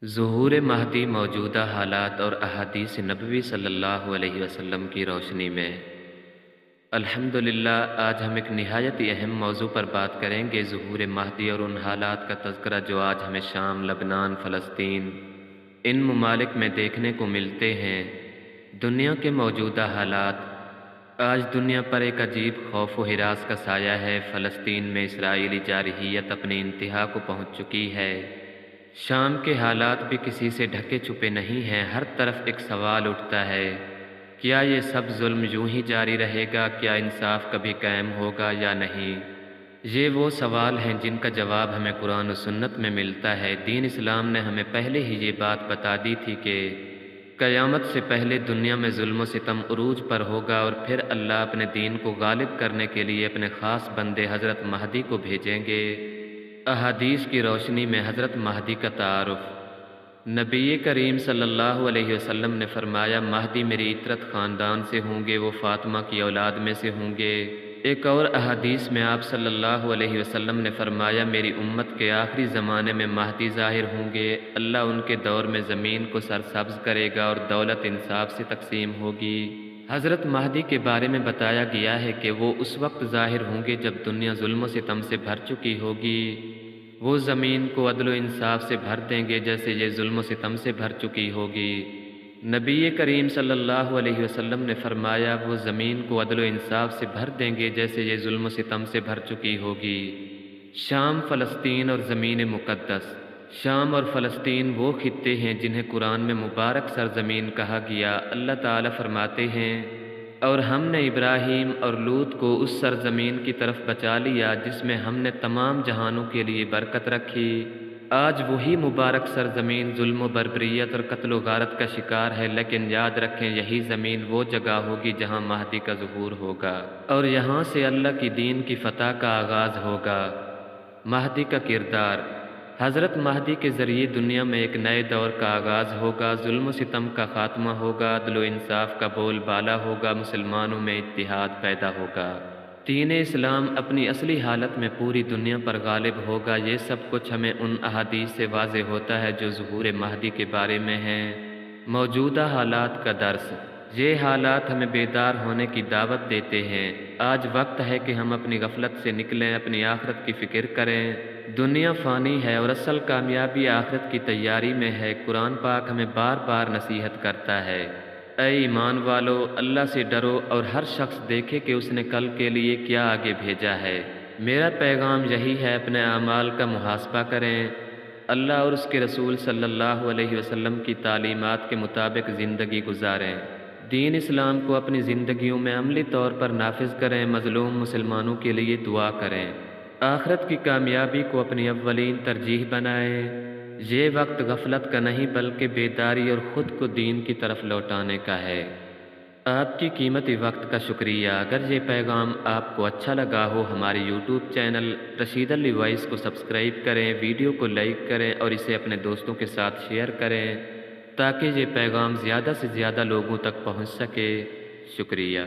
ظہور مہدی موجودہ حالات اور احادیث نبوی صلی اللہ علیہ وسلم کی روشنی میں الحمدللہ آج ہم ایک نہایت ہی اہم موضوع پر بات کریں گے، ظہور مہدی اور ان حالات کا تذکرہ جو آج ہمیں شام، لبنان، فلسطین ان ممالک میں دیکھنے کو ملتے ہیں۔ دنیا کے موجودہ حالات آج دنیا پر ایک عجیب خوف و ہراس کا سایہ ہے۔ فلسطین میں اسرائیلی جارحیت اپنی انتہا کو پہنچ چکی ہے۔ شام کے حالات بھی کسی سے ڈھکے چھپے نہیں ہیں۔ ہر طرف ایک سوال اٹھتا ہے، کیا یہ سب ظلم یوں ہی جاری رہے گا؟ کیا انصاف کبھی قائم ہوگا یا نہیں؟ یہ وہ سوال ہیں جن کا جواب ہمیں قرآن و سنت میں ملتا ہے۔ دین اسلام نے ہمیں پہلے ہی یہ بات بتا دی تھی کہ قیامت سے پہلے دنیا میں ظلم و ستم عروج پر ہوگا اور پھر اللہ اپنے دین کو غالب کرنے کے لیے اپنے خاص بندے حضرت مہدی کو بھیجیں گے۔ احادیث کی روشنی میں حضرت مہدی کا تعارف۔ نبی کریم صلی اللہ علیہ وسلم نے فرمایا، مہدی میری عترت خاندان سے ہوں گے، وہ فاطمہ کی اولاد میں سے ہوں گے۔ ایک اور احادیث میں آپ صلی اللہ علیہ وسلم نے فرمایا، میری امت کے آخری زمانے میں مہدی ظاہر ہوں گے، اللہ ان کے دور میں زمین کو سرسبز کرے گا اور دولت انصاف سے تقسیم ہوگی۔ حضرت مہدی کے بارے میں بتایا گیا ہے کہ وہ اس وقت ظاہر ہوں گے جب دنیا ظلم و ستم سے بھر چکی ہوگی۔ وہ زمین کو عدل و انصاف سے بھر دیں گے جیسے یہ ظلم و ستم سے بھر چکی ہوگی۔ نبی کریم صلی اللہ علیہ وسلم نے فرمایا، وہ زمین کو عدل و انصاف سے بھر دیں گے جیسے یہ ظلم و ستم سے بھر چکی ہوگی۔ شام، فلسطین اور زمین مقدس۔ شام اور فلسطین وہ خطے ہیں جنہیں قرآن میں مبارک سرزمین کہا گیا۔ اللہ تعالیٰ فرماتے ہیں، اور ہم نے ابراہیم اور لوط کو اس سرزمین کی طرف بچا لیا جس میں ہم نے تمام جہانوں کے لیے برکت رکھی۔ آج وہی مبارک سرزمین ظلم و بربریت اور قتل و غارت کا شکار ہے، لیکن یاد رکھیں یہی زمین وہ جگہ ہوگی جہاں مہدی کا ظہور ہوگا اور یہاں سے اللہ کی دین کی فتح کا آغاز ہوگا۔ مہدی کا کردار۔ حضرت مہدی کے ذریعے دنیا میں ایک نئے دور کا آغاز ہوگا، ظلم و ستم کا خاتمہ ہوگا، عدل و انصاف کا بول بالا ہوگا، مسلمانوں میں اتحاد پیدا ہوگا، دین اسلام اپنی اصلی حالت میں پوری دنیا پر غالب ہوگا۔ یہ سب کچھ ہمیں ان احادیث سے واضح ہوتا ہے جو ظہور مہدی کے بارے میں ہیں۔ موجودہ حالات کا درس۔ یہ حالات ہمیں بیدار ہونے کی دعوت دیتے ہیں۔ آج وقت ہے کہ ہم اپنی غفلت سے نکلیں، اپنی آخرت کی فکر کریں۔ دنیا فانی ہے اور اصل کامیابی آخرت کی تیاری میں ہے۔ قرآن پاک ہمیں بار بار نصیحت کرتا ہے، اے ایمان والو، اللہ سے ڈرو اور ہر شخص دیکھے کہ اس نے کل کے لیے کیا آگے بھیجا ہے۔ میرا پیغام یہی ہے، اپنے اعمال کا محاسبہ کریں، اللہ اور اس کے رسول صلی اللہ علیہ وسلم کی تعلیمات کے مطابق زندگی گزاریں، دین اسلام کو اپنی زندگیوں میں عملی طور پر نافذ کریں، مظلوم مسلمانوں کے لیے دعا کریں، آخرت کی کامیابی کو اپنی اولین ترجیح بنائیں۔ یہ وقت غفلت کا نہیں بلکہ بیداری اور خود کو دین کی طرف لوٹانے کا ہے۔ آپ کی قیمتی وقت کا شکریہ۔ اگر یہ پیغام آپ کو اچھا لگا ہو، ہماری یوٹیوب چینل رشید علی وائس کو سبسکرائب کریں، ویڈیو کو لائک کریں اور اسے اپنے دوستوں کے ساتھ شیئر کریں تاکہ یہ پیغام زیادہ سے زیادہ لوگوں تک پہنچ سکے۔ شکریہ۔